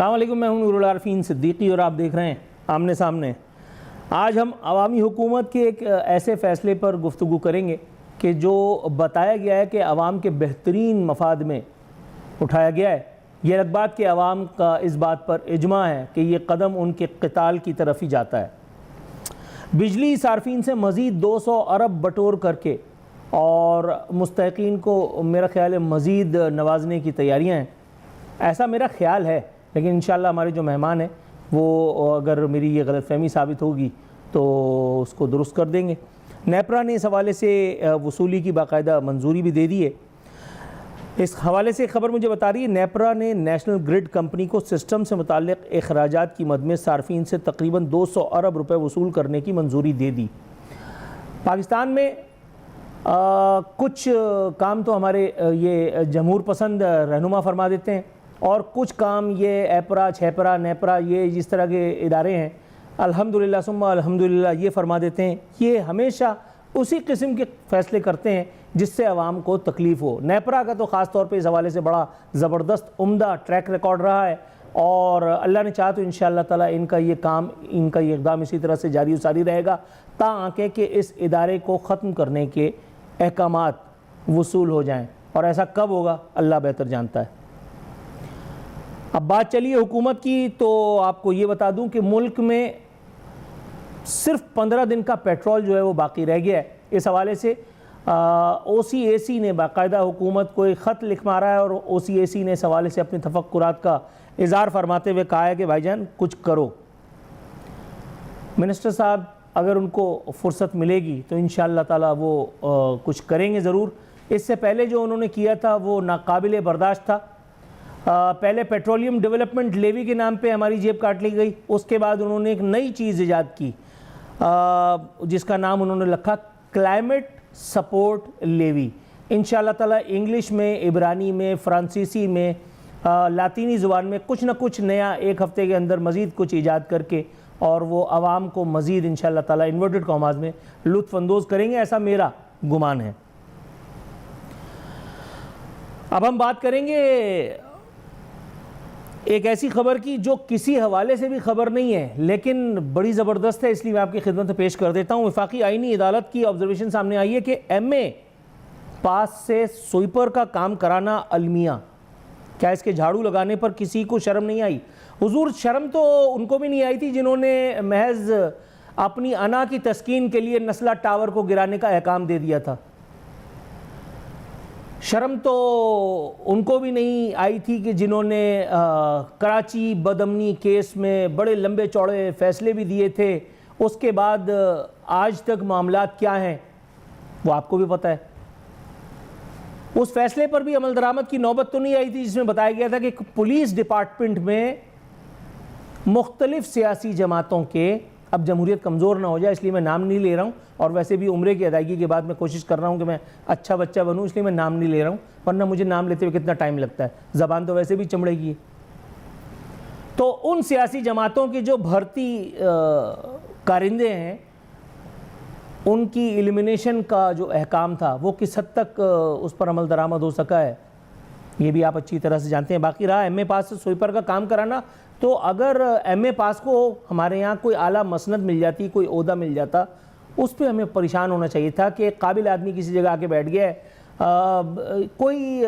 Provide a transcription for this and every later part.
अस्सलाम वालेकुम, मैं हूं नूरुल आरफीन सिद्दीकी और आप देख रहे हैं आमने सामने। आज हम अवामी हुकूमत के एक ऐसे फ़ैसले पर गुफ्तगू करेंगे कि जो बताया गया है कि अवाम के बेहतरीन मफाद में उठाया गया है। ये रगबात के अवाम का इस बात पर इजमा है कि ये कदम उनके क़िताल की तरफ ही जाता है। बिजली सार्फिन से मज़ीद 200 अरब बटोर करके और मुस्तहिक़ीन को मेरा ख़्याल है मज़ीद नवाजने की तैयारियाँ हैं, ऐसा मेरा ख़्याल है। लेकिन इंशाअल्लाह हमारे जो मेहमान हैं वो अगर मेरी ये गलतफ़हमी साबित होगी तो उसको दुरुस्त कर देंगे। नेपरा ने इस हवाले से वसूली की बाकायदा मंजूरी भी दे दी है। इस हवाले से खबर मुझे बता रही है, नेपरा ने नेशनल ग्रिड कंपनी को सिस्टम से मुताल्लिक़ अखराजात की मद में सार्फिन से तकरीबन 200 अरब रुपए वसूल करने की मंजूरी दे दी। पाकिस्तान में कुछ काम तो हमारे ये जमहूर पसंद रहनुमा फरमा देते हैं और कुछ काम ये एपरा, छेपरा, नेपरा, ये जिस तरह के इदारे हैं अल्हम्दुलिल्लाह सुम्मा अल्हम्दुलिल्लाह ये फरमा देते हैं। ये हमेशा उसी किस्म के फ़ैसले करते हैं जिससे आवाम को तकलीफ़ हो। नेपरा का तो ख़ास तौर पे इस हवाले से बड़ा ज़बरदस्त उम्दा ट्रैक रिकॉर्ड रहा है और अल्लाह ने चाहा तो इंशाअल्लाह ताला इनका ये काम, इनका ये इक़दाम इसी तरह से जारी सारी रहेगा ताकि कि इस इदारे को ख़त्म करने के अहकामात वसूल हो जाएँ। और ऐसा कब होगा अल्लाह बेहतर जानता है। अब बात चलिए हुकूमत की, तो आपको ये बता दूं कि मुल्क में सिर्फ 15 दिन का पेट्रोल जो है वो बाकी रह गया है। इस हवाले से OCAC ने बाकायदा हुकूमत को एक ख़त लिख मारा है और OCAC ने इस हवाले से अपनी तफक्कुरात का इज़हार फरमाते हुए कहा है कि भाईजान कुछ करो। मिनिस्टर साहब अगर उनको फ़ुर्सत मिलेगी तो इंशाअल्लाह ताला वो कुछ करेंगे ज़रूर। इससे पहले जो उन्होंने किया था वो नाकाबिले बर्दाश्त था। पहले पेट्रोलियम डेवलपमेंट लेवी के नाम पे हमारी जेब काट ली गई। उसके बाद उन्होंने एक नई चीज़ ईजाद की जिसका नाम उन्होंने रखा क्लाइमेट सपोर्ट लेवी। इंशाअल्लाह ताला इंग्लिश में, इब्रानी में, फ़्रांसीसी में, लातीनी ज़ुबान में कुछ ना कुछ नया एक हफ़्ते के अंदर मज़ीद कुछ ईजाद करके और वो आवाम को मज़ीद इंशाअल्लाह ताला इन्वर्टेड कॉमास में लुत्फ़ अंदोज़ करेंगे, ऐसा मेरा गुमान है। अब हम बात करेंगे एक ऐसी खबर की जो किसी हवाले से भी खबर नहीं है लेकिन बड़ी ज़बरदस्त है, इसलिए मैं आपकी खिदमत में पेश कर देता हूँ। वफाकी आईनी अदालत की ऑब्जर्वेशन सामने आई है कि MA पास से स्वीपर का काम कराना अलमिया। क्या इसके झाड़ू लगाने पर किसी को शर्म नहीं आई? हुजूर शर्म तो उनको भी नहीं आई थी जिन्होंने महज अपनी अना की तस्कीन के लिए नस्ला टावर को गिराने का अहकाम दे दिया था। शर्म तो उनको भी नहीं आई थी कि जिन्होंने कराची बदअमनी केस में बड़े लंबे चौड़े फ़ैसले भी दिए थे। उसके बाद आज तक मामलात क्या हैं वो आपको भी पता है। उस फैसले पर भी अमल दरामद की नौबत तो नहीं आई थी जिसमें बताया गया था कि पुलिस डिपार्टमेंट में मुख्तलिफ सियासी जमातों के, अब जमहूरियत कमज़ोर ना हो जाए इसलिए मैं नाम नहीं ले रहा हूँ और वैसे भी उम्रे की अदायगी के बाद मैं कोशिश कर रहा हूँ कि मैं अच्छा बच्चा बनूँ, इसलिए मैं नाम नहीं ले रहा हूँ, वरना मुझे नाम लेते हुए कितना टाइम लगता है, ज़बान तो वैसे भी चमड़े की है। तो उन सियासी जमातों की जो भर्ती कारिंदे हैं उनकी एलिमिनेशन का जो अहकाम था वो किस हद तक उस पर अमल दरामद हो सका है ये भी आप अच्छी तरह से जानते हैं। बाकी रहा MA पास से स्वीपर का काम कराना, तो अगर MA पास को हमारे यहाँ कोई आला मसनद मिल जाती, कोई ओहदा मिल जाता, उस पर हमें परेशान होना चाहिए था कि काबिल आदमी किसी जगह आके बैठ गया है, कोई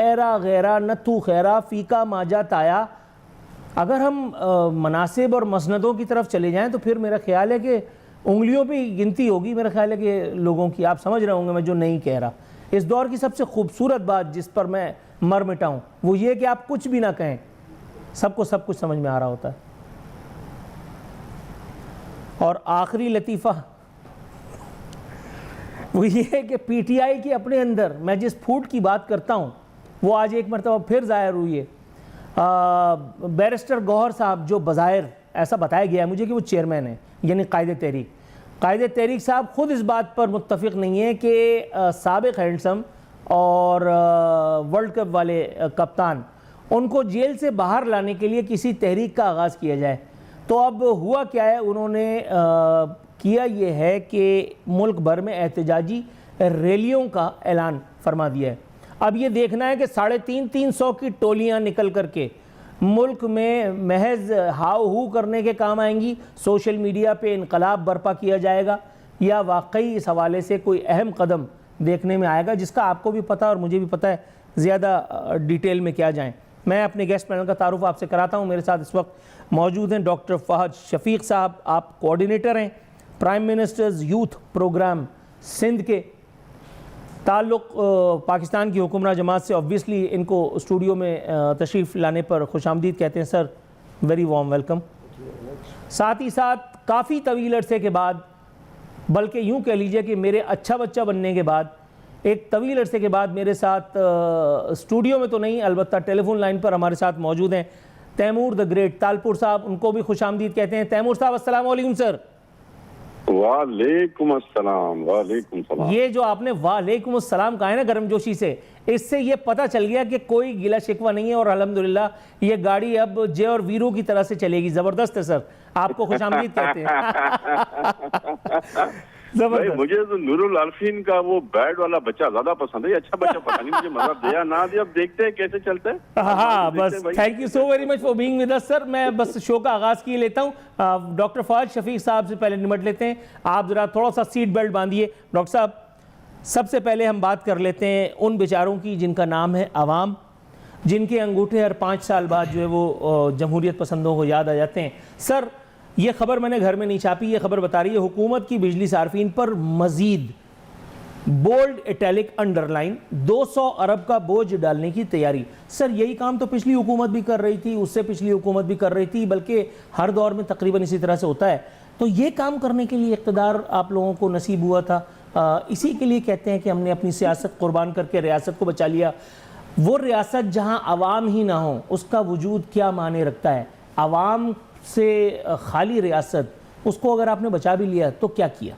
एरा गैरा नथू खैरा फ़ीका माजा ताया। अगर हम मनासिब और मसनदों की तरफ चले जाएँ तो फिर मेरा ख्याल है कि उंगलियों पे गिनती होगी, मेरा ख्याल है कि लोगों की। आप समझ रहे होंगे मैं जो नहीं कह रहा। इस दौर की सबसे खूबसूरत बात जिस पर मैं मर मिटाऊँ वो ये कि आप कुछ भी ना कहें, सबको सब कुछ समझ में आ रहा होता है। और आखिरी लतीफ़ा वो ये है कि PTI के अपने अंदर मैं जिस फूट की बात करता हूँ वो आज एक मरतबा फिर ज़ाहिर हुई है। बैरिस्टर गौहर साहब, जो बज़ाहिर ऐसा बताया गया है मुझे कि वो चेयरमैन है, यानी कायदे तहरीक साहब खुद इस बात पर मुत्तफ़िक़ नहीं है कि साबिक़ हैंडसम और वर्ल्ड कप वाले कप्तान उनको जेल से बाहर लाने के लिए किसी तहरीक का आगाज़ किया जाए। तो अब हुआ क्या है, उन्होंने किया ये है कि मुल्क भर में एहतजाजी रैलियों का ऐलान फरमा दिया है। अब ये देखना है कि 350 की टोलियाँ निकल करके मुल्क में महज हाउ हू करने के काम आएंगी, सोशल मीडिया पे इनकलाब बर्पा किया जाएगा, या वाकई इस हवाले से कोई अहम कदम देखने में आएगा जिसका आपको भी पता और मुझे भी पता है, ज़्यादा डिटेल में क्या जाएं। मैं अपने गेस्ट पैनल का तारुफ आपसे कराता हूं। मेरे साथ इस वक्त मौजूद हैं डॉक्टर फहद शफीक साहब, आप कोऑर्डिनेटर हैं prime minister's youth program Sindh के। ताल्लुक़ पाकिस्तान की हुक्मरान जमात से, ऑब्वियसली इनको स्टूडियो में तशरीफ़ लाने पर खुशामदीद कहते हैं सर, वेरी वार्म वेलकम। साथ ही साथ काफ़ी तवील अरसे के बाद, बल्कि यूँ कह लीजिए कि मेरे अच्छा बच्चा बनने के बाद, एक तवील अरसे के बाद मेरे साथ स्टूडियो में तो नहीं, अलबत्ता टेलीफोन लाइन पर हमारे साथ मौजूद हैं तैमूर द ग्रेट तालपुर साहब, उनको भी खुशामदीद कहते हैं। तैमूर साहब अस्सलाम वालेकुम सर। वालेकुम अस्सलाम। वालेकुम सलाम। ये जो आपने वालेकुम अस्सलाम कहा है ना गर्मजोशी से, इससे ये पता चल गया कि कोई गिला शिकवा नहीं है और अल्हम्दुलिल्लाह ये गाड़ी अब जय और वीरों की तरह से चलेगी। ज़बरदस्त है सर, आपको खुशामदीद कहते हैं। भाई मुझे तो नूरुल आरफीन का वो बैड वाला बच्चा ज्यादा पसंद है, अच्छा बच्चा पता नहीं मुझे मजा दिया ना दिया, अब देखते हैं कैसे चलता है। हाँ बस thank you so very much for being with us sir. मैं बस शो का आगाज किए लेता हूँ। डॉक्टर फहद शफीक साहब से पहले निमट लेते हैं, आप जरा थोड़ा सा सीट बेल्ट बांधिए। डॉक्टर साहब, सबसे पहले हम बात कर लेते हैं उन बेचारों की जिनका नाम है अवाम, जिनके अंगूठे हर 5 साल बाद जो है वो जमहूरियत पसंदों को याद आ जाते हैं। सर ये खबर मैंने घर में नहीं छापी, ये खबर बता रही है हुकूमत की बिजली सार्फिन पर मजीद बोल्ड इटैलिक अंडरलाइन 200 अरब का बोझ डालने की तैयारी। सर यही काम तो पिछली हुकूमत भी कर रही थी, उससे पिछली हुकूमत भी कर रही थी, बल्कि हर दौर में तकरीबन इसी तरह से होता है। तो ये काम करने के लिए इक़्तिदार आप लोगों को नसीब हुआ था, इसी के लिए कहते हैं कि हमने अपनी सियासत कुर्बान करके रियासत को बचा लिया। वो रियासत जहाँ आवाम ही ना हो उसका वजूद क्या माने रखता है? आवाम से खाली रियासत, उसको अगर आपने बचा भी लिया तो क्या किया?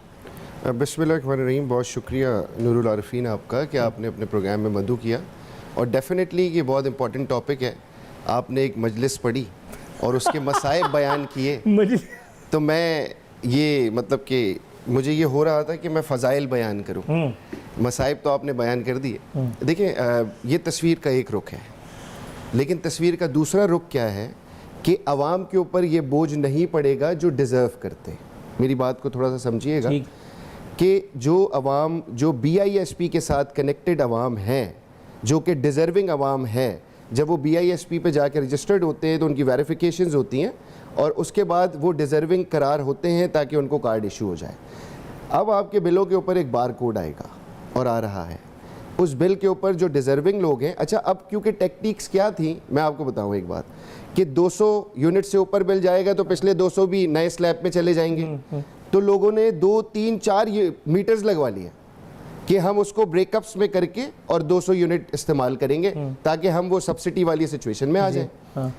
बिस्मिल्लाहिर्रहमानिर्रहीम। बहुत शुक्रिया नूरुल आरफीन आपका कि आपने अपने प्रोग्राम में मदु किया, और डेफिनेटली ये बहुत इंपॉर्टेंट टॉपिक है। आपने एक मजलिस पढ़ी और उसके मसाइब बयान किए, तो मैं ये मतलब कि मुझे ये हो रहा था कि मैं फ़ज़ाइल बयान करूं। मसाइब तो आपने बयान कर दिए। देखिए ये तस्वीर का एक रुख है, लेकिन तस्वीर का दूसरा रुख क्या है कि आवाम के ऊपर ये बोझ नहीं पड़ेगा जो डिज़र्व करते हैं। मेरी बात को थोड़ा सा समझिएगा कि जो अवाम, जो BISP के साथ कनेक्टेड अवाम हैं, जो कि डिज़र्विंग अवाम है, जब वो BISP पे जाकर रजिस्टर्ड होते हैं तो उनकी वेरिफिकेशंस होती हैं और उसके बाद वो डिज़र्विंग करार होते हैं ताकि उनको कार्ड इशू हो जाए। अब आपके बिलों के ऊपर एक बार कोड आएगा और आ रहा है, उस बिल के ऊपर जो डिज़र्विंग लोग हैं। अच्छा, अब क्योंकि टेक्निक्स क्या थी मैं आपको बताऊं एक बात, कि 200 यूनिट से ऊपर बिल जाएगा तो पिछले 200 भी नए स्लैब में चले जाएंगे। तो लोगों ने 2, 3, 4 मीटर्स लगवा लिए कि हम उसको ब्रेकअप्स में करके और 200 यूनिट इस्तेमाल करेंगे ताकि हम वो सब्सिडी वाली सिचुएशन में आ जाएं।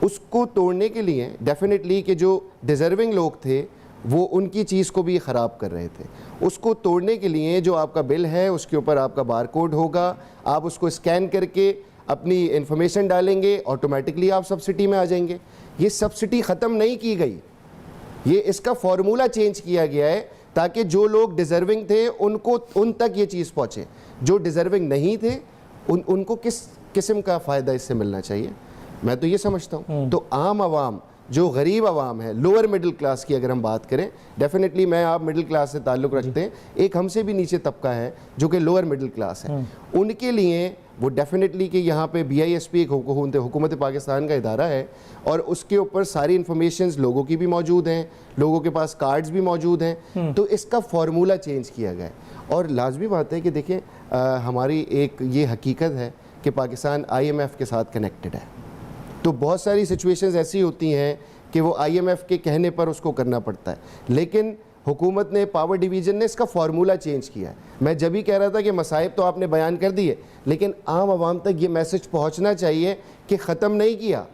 उसको तोड़ने के लिए डेफिनेटली कि जो डिज़र्विंग लोग थे वो उनकी चीज़ को भी ख़राब कर रहे थे। उसको तोड़ने के लिए जो आपका बिल है उसके ऊपर आपका बार कोड होगा, आप उसको स्कैन करके अपनी इंफॉर्मेशन डालेंगे, ऑटोमेटिकली आप सब्सिडी में आ जाएंगे। ये सब्सिडी ख़त्म नहीं की गई, ये इसका फार्मूला चेंज किया गया है ताकि जो लोग डिज़र्विंग थे उनको उन तक ये चीज़ पहुँचे, जो डिज़र्विंग नहीं थे उनको किस किस्म का फ़ायदा इससे मिलना चाहिए, मैं तो ये समझता हूँ। तो आम आवाम, जो गरीब आवाम है, लोअर मिडिल क्लास की अगर हम बात करें, डेफिनेटली मैं आप मिडिल क्लास से ताल्लुक़ रखते हैं, एक हमसे भी नीचे तबका है जो कि लोअर मिडिल क्लास है, उनके लिए वो डेफिनेटली कि यहाँ पे BISP एक हुकूमत पाकिस्तान का इदारा है और उसके ऊपर सारी इंफॉर्मेशंस लोगों की भी मौजूद हैं, लोगों के पास कार्ड्स भी मौजूद हैं। तो इसका फार्मूला चेंज किया गया है। और लाजमी बात है कि देखें हमारी एक ये हकीकत है कि पाकिस्तान IMF के साथ कनेक्टेड है, तो बहुत सारी सिचुएशंस ऐसी होती हैं कि वो IMF के कहने पर उसको करना पड़ता है, लेकिन हुकूमत ने, पावर डिवीज़न ने इसका फार्मूला चेंज किया है। मैं जब ही कह रहा था कि मसाइब तो आपने बयान कर दिए, लेकिन आम आवाम तक ये मैसेज पहुंचना चाहिए कि ख़त्म नहीं किया,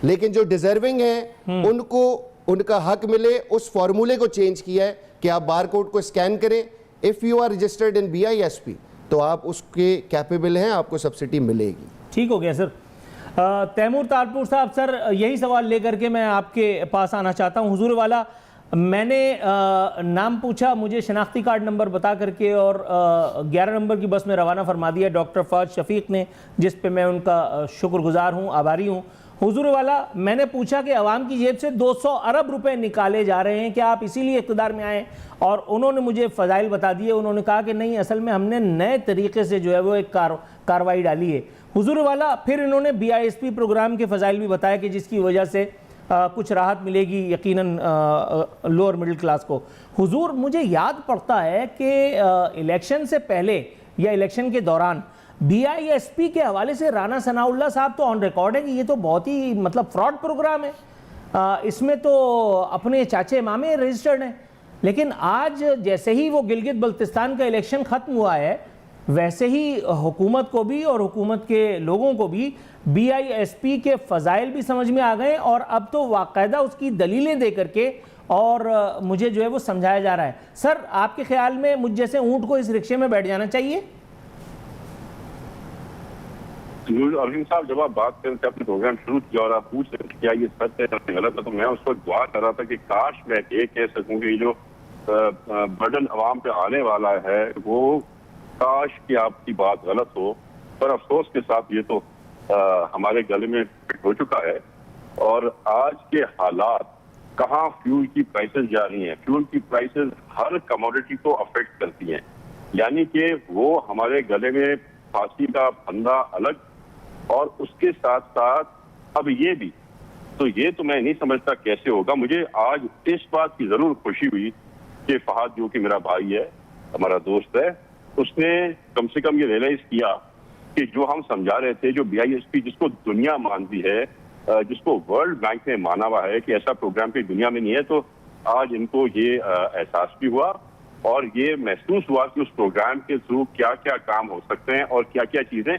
लेकिन जो डिज़र्विंग हैं उनको उनका हक मिले, उस फार्मूले को चेंज किया है कि आप बार कोड को स्कैन करें, if you are registered in BISP तो आप उसके कैपेबल हैं, आपको सब्सिडी मिलेगी। ठीक हो गया सर। तैमूर तालपुर साहब, सर यही सवाल लेकर के मैं आपके पास आना चाहता हूँ। हुजूर वाला मैंने नाम पूछा, मुझे शनाख्ती कार्ड नंबर बता करके और 11 नंबर की बस में रवाना फरमा दिया डॉक्टर फ़ाज शफीक ने, जिस पे मैं उनका शुक्रगुजार हूँ, आभारी हूँ। हुजूर वाला, मैंने पूछा कि अवाम की जेब से 200 अरब रुपए निकाले जा रहे हैं, क्या आप इसीलिए इक़्तिदार में आए? और उन्होंने मुझे फ़ज़ाइल बता दिए। उन्होंने कहा कि नहीं, असल में हमने नए तरीके से जो है वो एक कार्रवाई डाली है। हुजूर वाला, फिर इन्होंने BISP प्रोग्राम के फ़ज़ाइल भी बताया कि जिसकी वजह से कुछ राहत मिलेगी यकीनन लोअर मिडिल क्लास को। हुजूर, मुझे याद पड़ता है कि इलेक्शन से पहले या इलेक्शन के दौरान BISP के हवाले से राना सनाउल्लाह साहब तो ऑन रिकॉर्ड है कि ये तो बहुत ही मतलब फ्रॉड प्रोग्राम है, इसमें तो अपने चाचे मामे रजिस्टर्ड हैं। लेकिन आज जैसे ही वो गिलगित बल्तिस्तान का इलेक्शन ख़त्म हुआ है, वैसे ही हुकूमत को भी और हुकूमत के लोगों को भी BISP के फ़ज़ाइल भी समझ में आ गए और अब तो वाक़ायदा उसकी दलीलें दे करके और मुझे जो है वो समझाया जा रहा है। सर, आपके ख्याल में मुझ जैसे ऊँट को इस रिक्शे में बैठ जाना चाहिए? अरविंद साहब, जब आप बात कर रहे थे, अपने प्रोग्राम शुरू किया और आप पूछ रहे थे क्या ये सच है या गलत है, तो मैं उस वक्त दुआ कर रहा था कि काश मैं ये कह सकूं कि जो बर्डन अवाम पे आने वाला है वो काश कि आपकी बात गलत हो, पर अफसोस के साथ ये तो हमारे गले में फिट हो चुका है। और आज के हालात, कहाँ फ्यूल की प्राइसेस जा रही हैं, फ्यूल की प्राइसेस हर कमोडिटी को अफेक्ट करती हैं, यानी कि वो हमारे गले में फांसी का फंदा अलग, और उसके साथ साथ अब ये भी, तो ये तो मैं नहीं समझता कैसे होगा। मुझे आज इस बात की जरूर खुशी हुई कि फहद, जो कि मेरा भाई है, हमारा दोस्त है, उसने कम से कम ये रियलाइज किया कि जो हम समझा रहे थे, जो BISP जिसको दुनिया मानती है, जिसको वर्ल्ड बैंक ने माना हुआ है कि ऐसा प्रोग्राम की दुनिया में नहीं है, तो आज इनको ये एहसास भी हुआ और ये महसूस हुआ कि उस प्रोग्राम के थ्रू क्या क्या काम हो सकते हैं और क्या क्या चीजें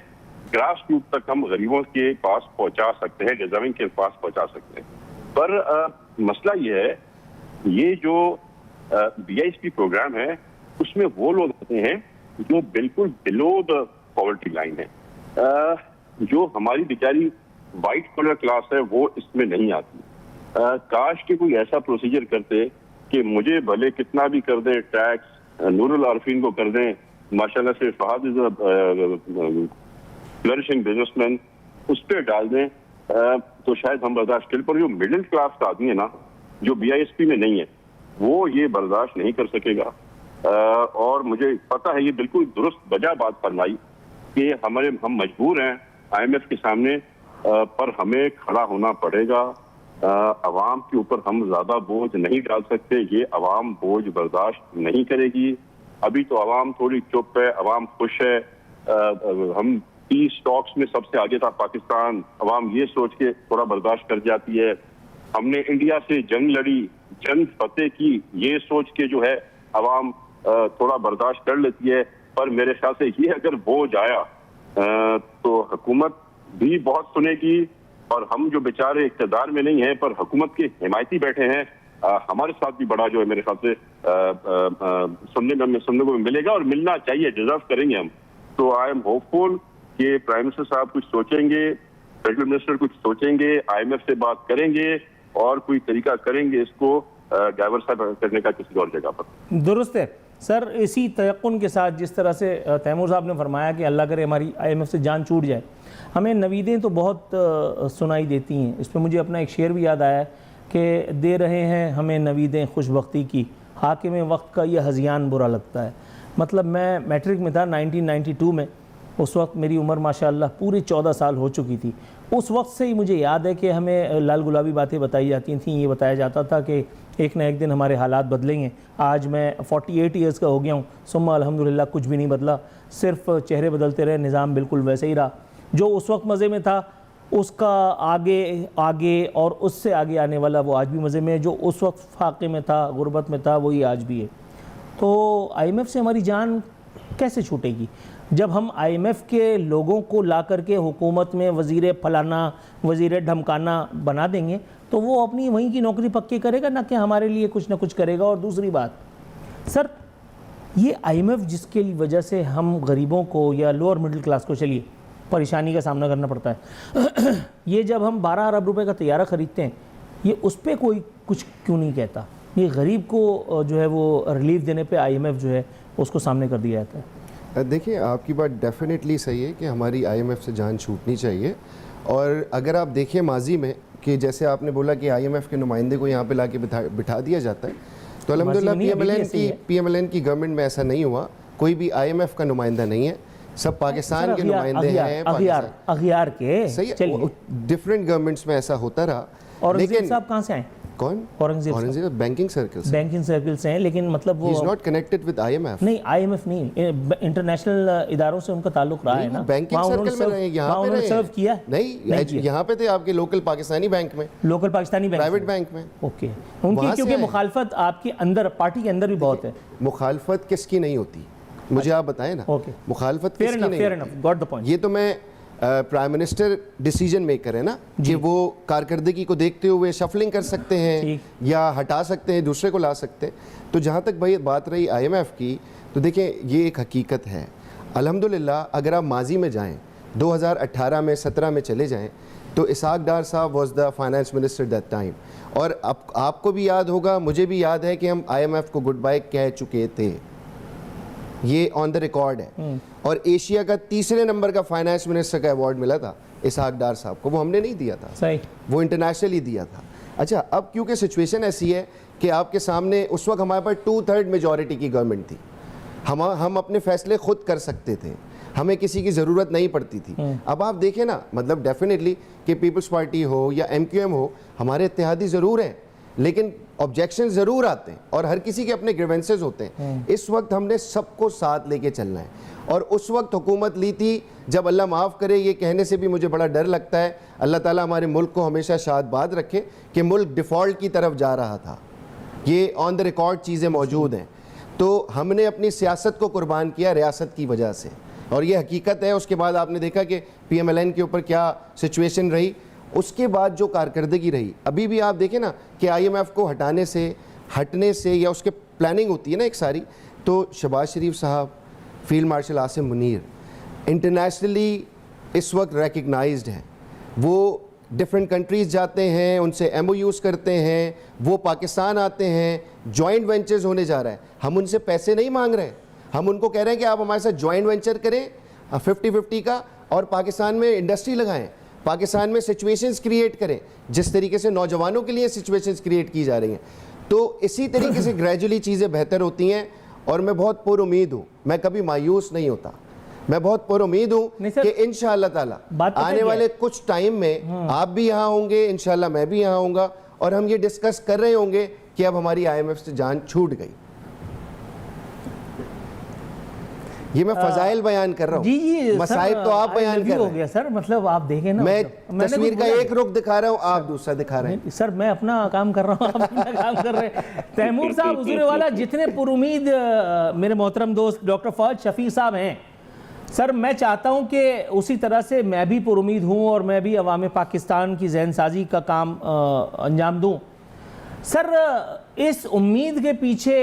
ग्रास रूट तक हम गरीबों के पास पहुंचा सकते हैं, डिजर्विंग के पास पहुंचा सकते हैं। पर मसला ये है, ये जो BISP प्रोग्राम है उसमें वो लोग होते हैं जो बिल्कुल बिलो द पॉवर्टी लाइन है, जो हमारी बेचारी वाइट कॉलर क्लास है वो इसमें नहीं आती। काश के कोई ऐसा प्रोसीजर करते कि मुझे भले कितना भी कर दें टैक्स, नूरुल आरफीन को कर दें, माशाल्लाह से Fahad is a flourishing businessman, उस पर डाल दें तो शायद हम बर्दाश्त कर। पर जो मिडिल क्लास का आदमी है ना, जो BISP में नहीं है, वो ये बर्दाश्त नहीं कर सकेगा। और मुझे पता है, ये बिल्कुल दुरुस्त वजह बात फरमाई कि हम मजबूर हैं IMF के सामने, पर हमें खड़ा होना पड़ेगा। अवाम के ऊपर हम ज्यादा बोझ नहीं डाल सकते, ये अवाम बोझ बर्दाश्त नहीं करेगी। अभी तो अवाम थोड़ी चुप है, अवाम खुश है। हम टी स्टॉक्स में सबसे आगे था पाकिस्तान, अवाम ये सोच के थोड़ा बर्दाश्त कर जाती है। हमने इंडिया से जंग लड़ी, जंग फतेह की, ये सोच के जो है अवाम थोड़ा बर्दाश्त कर लेती है। पर मेरे ख्याल से ये अगर बोझ आया तो हुकूमत भी बहुत सुनेगी, और हम जो बेचारे इक़्तिदार में नहीं हैं पर हुकूमत के हिमायती बैठे हैं, हमारे साथ भी बड़ा जो है मेरे ख्याल से सुनने को मिलेगा और मिलना चाहिए, डिजर्व करेंगे हम। तो आई एम होपफुल कि प्राइम मिनिस्टर साहब कुछ सोचेंगे, फेडरल मिनिस्टर कुछ सोचेंगे, IMF से बात करेंगे और कोई तरीका करेंगे इसको डाइवर्सिफाई करने का किसी और जगह पर। दुरुस्त है सर। इसी तयक्कुन के साथ जिस तरह से तैमूर साहब ने फरमाया कि अल्लाह करे हमारी IMF से जान छूट जाए, हमें नवीदें तो बहुत सुनाई देती हैं। इस पर मुझे अपना एक शेर भी याद आया कि दे रहे हैं हमें नवीदें खुशबख्ती की, हाकिम वक्त का ये हज़ियान बुरा लगता है। मतलब मैं मैट्रिक में था 1992 में, उस वक्त मेरी उम्र माशाअल्लाह पूरी 14 साल हो चुकी थी। उस वक्त से ही मुझे याद है कि हमें लाल गुलाबी बातें बताई जाती थीं। ये बताया जाता था कि एक ना एक दिन हमारे हालात बदलेंगे। आज मैं 48 ईयर्स का हो गया हूँ, सुम्मा अल्हम्दुलिल्लाह कुछ भी नहीं बदला, सिर्फ चेहरे बदलते रहे, निज़ाम बिल्कुल वैसे ही रहा। जो उस वक्त मज़े में था उसका आगे और उससे आगे आने वाला वो आज भी मज़े में है। जो उस वक्त फाके में था, गुर्बत में था, वही आज भी है। तो IMF से हमारी जान कैसे छूटेगी जब हम IMF के लोगों को ला करके हुकूमत में वज़ीर फलाना, वज़ीर ढमकाना बना देंगे, तो वो अपनी वहीं की नौकरी पक्की करेगा, ना कि हमारे लिए कुछ ना कुछ करेगा। और दूसरी बात सर, ये IMF जिसके वजह से हम गरीबों को या लोअर मिडिल क्लास को चलिए परेशानी का सामना करना पड़ता है ये जब हम 12 अरब रुपए का तैयारा ख़रीदते हैं, ये उस पर कोई कुछ क्यों नहीं कहता? ये गरीब को जो है वो रिलीफ देने पे IMF जो है उसको सामने कर दिया जाता है। देखिए, आपकी बात डेफिनेटली सही है कि हमारी IMF से जान छूटनी चाहिए। और अगर आप देखिए माजी में कि जैसे आपने बोला कि IMF के नुमाइंदे को यहाँ पे लाके बिठा दिया जाता है, तो अल्हम्दुलिल्लाह PMLN की गवर्नमेंट में ऐसा नहीं हुआ। कोई भी IMF का नुमाइंदा नहीं है, सब पाकिस्तान के नुमाइंदे हैं। अगियार के सही है, डिफरेंट गवर्नमेंट्स में ऐसा होता रहा। औरंगजेब साहब कहाँ से आए? कौन? औरंगजेब बैंकिंग सर्कल से हैं, लेकिन मतलब वो he is not connected with IMF। नहीं, IMF नहीं, इंटरनेशनल इदारों से उनका ताल्लुक रहा है ना। बैंकिंग सर्कल में रहे, यहाँ पे रहे, सर्व किया नहीं, यहाँ पे थे आपके लोकल पाकिस्तानी बैंक में, local Pakistani bank, private bank में। ओके, उनकी क्योंकि मुखालफत आपके अंदर, पार्टी के अंदर भी बहुत है। मुखालफत किसकी नहीं होती, मुझे आप बताएं ना। मुखालफत किसकी नहीं होती? Got the point. ये तो मैं प्राइम मिनिस्टर डिसीजन मेकर है ना, कि वो कारकर्दगी को देखते हुए शफलिंग कर सकते हैं या हटा सकते हैं, दूसरे को ला सकते हैं। तो जहाँ तक भाई बात रही IMF की, तो देखें ये एक हकीकत है। अल्हम्दुलिल्लाह अगर आप माजी में जाएं, 2018 में 17 में चले जाएं, तो इसहाक डार साहब was the finance minister that time. और आपको भी याद होगा, मुझे भी याद है कि हम IMF को गुड बाय कह चुके थे, ये ऑन द रिकॉर्ड है। और एशिया का 3रे नंबर का फाइनेंस मिनिस्टर का अवार्ड मिला था इसहाक डार साहब को, वो हमने नहीं दिया था, सही, वो इंटरनेशनली दिया था। अच्छा, अब क्योंकि सिचुएशन ऐसी है कि आपके सामने उस वक्त हमारे पास 2/3 मेजॉरिटी की गवर्नमेंट थी, हम अपने फैसले खुद कर सकते थे, हमें किसी की ज़रूरत नहीं पड़ती थी। अब आप देखें ना, मतलब डेफिनेटली कि पीपल्स पार्टी हो या MQM हो, हमारे इत्तेहादी ज़रूर हैं, लेकिन ऑब्जेक्शन ज़रूर आते हैं और हर किसी के अपने ग्रीवेंसेस होते हैं। इस वक्त हमने सबको साथ लेके चलना है। और उस वक्त हुकूमत ली थी जब, अल्लाह माफ़ करे, ये कहने से भी मुझे बड़ा डर लगता है, अल्लाह ताला हमारे मुल्क को हमेशा शादबाद रखे, कि मुल्क डिफ़ॉल्ट की तरफ जा रहा था। ये ऑन द रिकॉर्ड चीज़ें मौजूद हैं। तो हमने अपनी सियासत को कुर्बान किया रियासत की वजह से, और ये हकीकत है। उसके बाद आपने देखा कि PMLN के ऊपर क्या सिचुएशन रही, उसके बाद जो कारकर्दगी रही। अभी भी आप देखें ना कि IMF को हटने से या उसके प्लानिंग होती है ना एक सारी, तो शहबाज शरीफ साहब, field marshal Asim Munir internationally इस वक्त रिकग्नाइज्ड हैं। वो डिफरेंट कंट्रीज़ जाते हैं, उनसे MOUs करते हैं, वो पाकिस्तान आते हैं, जॉइंट वेंचर्स होने जा रहा है। हम उनसे पैसे नहीं मांग रहे, हम उनको कह रहे हैं कि आप हमारे साथ जॉइंट वेंचर करें 50-50 का, और पाकिस्तान में इंडस्ट्री लगाएं, पाकिस्तान में सिचुएशंस क्रिएट करें, जिस तरीके से नौजवानों के लिए सिचुएशंस क्रिएट की जा रही हैं। तो इसी तरीके से ग्रेजुअली चीज़ें बेहतर होती हैं। और मैं बहुत पुरुमीद हूँ, मैं कभी मायूस नहीं होता, मैं बहुत पुरुमीद हूँ कि इंशाअल्लाह ताला आने वाले कुछ टाइम में आप भी यहाँ होंगे, इंशाअल्लाह मैं भी यहाँ होऊंगा, और हम ये डिस्कस कर रहे होंगे कि अब हमारी IMF से जान छूट गई। ये मैं फजाइल बयान कर रहा हूँ, जी मसाइब तो आप बयान कर रहे हैं सर। मतलब आप देखें ना, मैं तस्वीर का एक रुख दिखा रहा हूँ, आप दूसरा दिखा रहे हैं। सर मैं अपना काम कर रहा हूँ, आप अपना काम कर रहे हैं। तैमूर साहब, हुजूर वाला, जितने पुरुमीद मेरे मोहतरम दोस्त डॉक्टर फौज शफी साहब हैं, सर मैं चाहता हूँ कि उसी तरह से मैं भी पुरुमीद हूँ और मैं भी अवाम पाकिस्तान की जहन साजी का काम अंजाम दूँ। सर इस उम्मीद के पीछे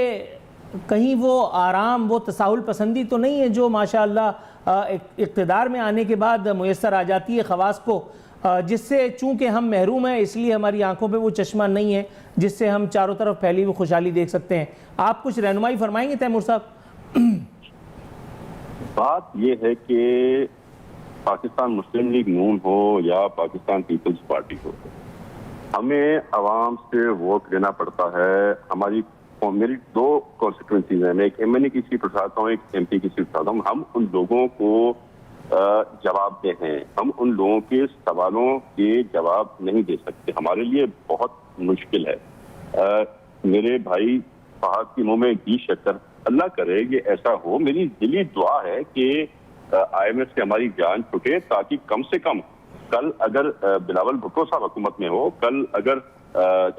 कहीं वो आराम, वो तसाहुल पसंदी तो नहीं है जो माशाअल्लाह इक़्तिदार में आने के बाद मुयस्सर आ जाती है ख़वास को, जिससे चूँकि हम महरूम हैं इसलिए हमारी आंखों पे वो चश्मा नहीं है जिससे हम चारों तरफ फैली हुई खुशहाली देख सकते हैं। आप कुछ रहनुमाई फरमाएंगे तैमूर साहब? बात ये है कि पाकिस्तान मुस्लिम लीग नून हो या पाकिस्तान पीपल्स पार्टी हो, हमें आवाम से वोट देना पड़ता है। मेरी 2 कॉन्स्टिट्यूंसीज हैं, मैं एक MNA की सीट उठाता हूँ, एक MP की सीट उठाता हूँ। हम उन लोगों को जवाब दे हैं, हम उन लोगों के सवालों के जवाब नहीं दे सकते, हमारे लिए बहुत मुश्किल है। मेरे भाई फहद की मुंह में घी शक्कर, अल्लाह करे कि ऐसा हो। मेरी दिली दुआ है कि IMF से हमारी जान छूटे, ताकि कम से कम कल अगर बिलावल भुट्टो साहब हुकूमत में हो, कल अगर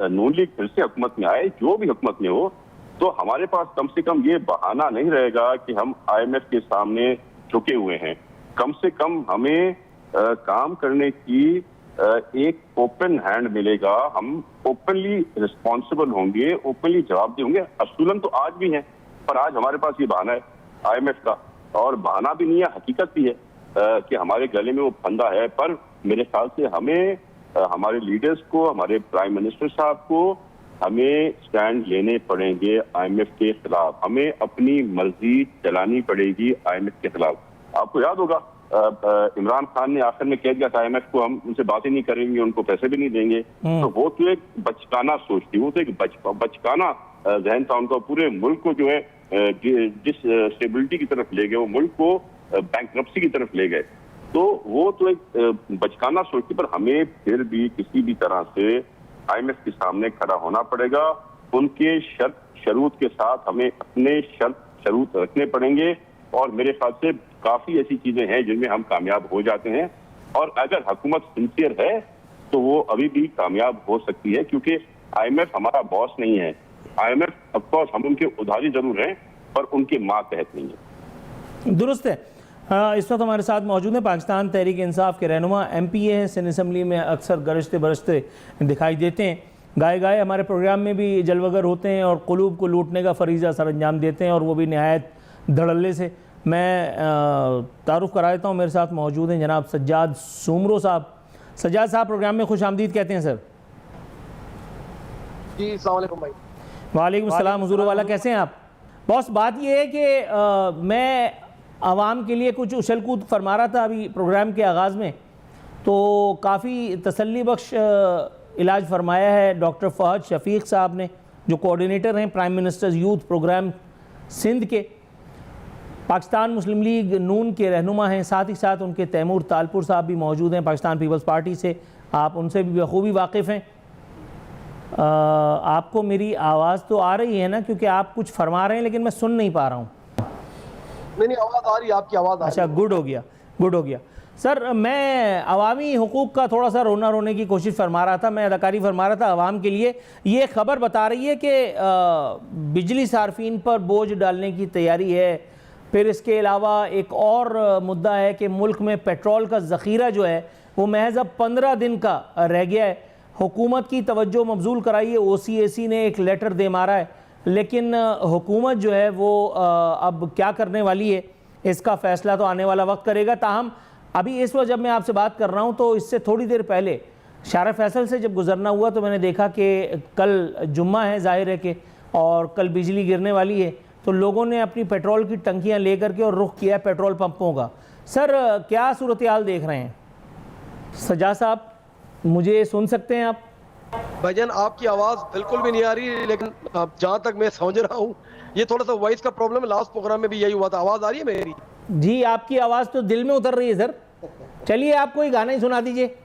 नून लीग फिर से हुकूमत में आए, जो भी हुकूमत में हो, तो हमारे पास कम से कम ये बहाना नहीं रहेगा कि हम IMF के सामने झुके हुए हैं। कम से कम हमें काम करने की एक ओपन हैंड मिलेगा, हम ओपनली रिस्पॉन्सिबल होंगे, ओपनली जवाब देंगे। असूलन तो आज भी हैं, पर आज हमारे पास ये बहाना है IMF का, और बहाना भी नहीं है, हकीकत भी है कि हमारे गले में वो फंदा है। पर मेरे ख्याल से हमें, हमारे लीडर्स को, हमारे प्राइम मिनिस्टर साहब को हमें स्टैंड लेने पड़ेंगे IMF के खिलाफ, हमें अपनी मर्जी चलानी पड़ेगी IMF के खिलाफ। आपको याद होगा इमरान खान ने आखिर में कह दिया था IMF को हम उनसे बातें नहीं करेंगे, उनको पैसे भी नहीं देंगे। तो वो तो एक बचकाना सोच थी, वो तो एक बचकाना जहन था उनका। पूरे मुल्क को जो है जिस स्टेबिलिटी की तरफ ले गए, वो मुल्क को बैंकरप्सी की तरफ ले गए। तो वो तो एक बचकाना सोच थी, पर हमें फिर भी किसी भी तरह से IMF के सामने खड़ा होना पड़ेगा। उनके शर्त शरूत के साथ हमें अपने शर्त शरूत रखने पड़ेंगे, और मेरे ख्याल से काफी ऐसी चीजें हैं जिनमें हम कामयाब हो जाते हैं। और अगर हुकूमत सिंसियर है तो वो अभी भी कामयाब हो सकती है, क्योंकि IMF हमारा बॉस नहीं है। IMF ऑफ कोर्स हम उनके उधारी जरूर हैं, पर उनके मातहत नहीं है। दुरुस्त है। इस वक्त हमारे साथ मौजूद हैं पाकिस्तान तहरीक इंसाफ के रहनुमा MPA हैं, सिंध असम्बली में अक्सर गरजते बरसते दिखाई देते हैं, गाए गाए हमारे प्रोग्राम में भी जलवगर होते हैं और क़ुलूब को लूटने का फरीज़ा सर अंजाम देते हैं, और वो भी नहायत धड़ल्ले से। मैं तारुफ़ करा देता हूँ, मेरे साथ मौजूद हैं जनाब सज्जाद सुमरो साहब। सज्जाद साहब प्रोग्राम में खुश आमदीद कहते हैं सर। जी अस्सलाम वालेकुम भाई। वालेकुम सलाम हुजूर वाला, कैसे हैं आप? बॉस बात ये है कि मैं आवाम के लिए कुछ उछल कूद फरमा रहा था अभी प्रोग्राम के आगाज़ में, तो काफ़ी तसल्ली बख्श इलाज फरमाया है डॉक्टर फ़हद शफ़ीक साहब ने, जो कोऑर्डिनेटर हैं prime minister's youth program Sindh के, पाकिस्तान मुस्लिम लीग नून के रहनुमा हैं। साथ ही साथ उनके तैमूर तालपुर साहब भी मौजूद हैं पाकिस्तान पीपल्स पार्टी से, आप उनसे भी बखूबी वाकिफ़ हैं। आपको मेरी आवाज़ तो आ रही है ना, क्योंकि आप कुछ फरमा रहे हैं लेकिन मैं सुन नहीं पा रहा हूँ। नहीं आवाज़ आ रही है, आपकी आवाज़ आ रही है। अच्छा, गुड हो गया सर। मैं अवामी हुकूक का थोड़ा सा रोने की कोशिश फरमा रहा था, मैं अदाकारी फरमा रहा था आवाम के लिए। ये खबर बता रही है कि बिजली सार्फिन पर बोझ डालने की तैयारी है। फिर इसके अलावा एक और मुद्दा है कि मुल्क में पेट्रोल का ज़ख़ीरा जो है वो महज अब 15 दिन का रह गया है। हुकूमत की तवज्जो मबजूल कराई है, OCAC ने एक लेटर दे मारा है, लेकिन हुकूमत जो है वो अब क्या करने वाली है इसका फ़ैसला तो आने वाला वक्त करेगा। ताहम अभी इस वक्त जब मैं आपसे बात कर रहा हूँ तो इससे थोड़ी देर पहले शारा फैसल से जब गुजरना हुआ तो मैंने देखा कि कल जुम्मा है ज़ाहिर है कि, और कल बिजली गिरने वाली है, तो लोगों ने अपनी पेट्रोल की टंकियाँ ले करके और रुख किया पेट्रोल पंपों का। सर क्या सूरत हाल देख रहे हैं? सज्जाद साहब मुझे सुन सकते हैं आप? भाईजान आपकी आवाज़ बिल्कुल भी नहीं आ रही, लेकिन जहाँ तक मैं समझ रहा हूँ ये थोड़ा सा वॉइस का प्रॉब्लम है। लास्ट प्रोग्राम में भी यही हुआ था। आवाज़ आ रही है मेरी? जी आपकी आवाज़ तो दिल में उतर रही है सर। चलिए आप कोई गाना ही सुना दीजिए।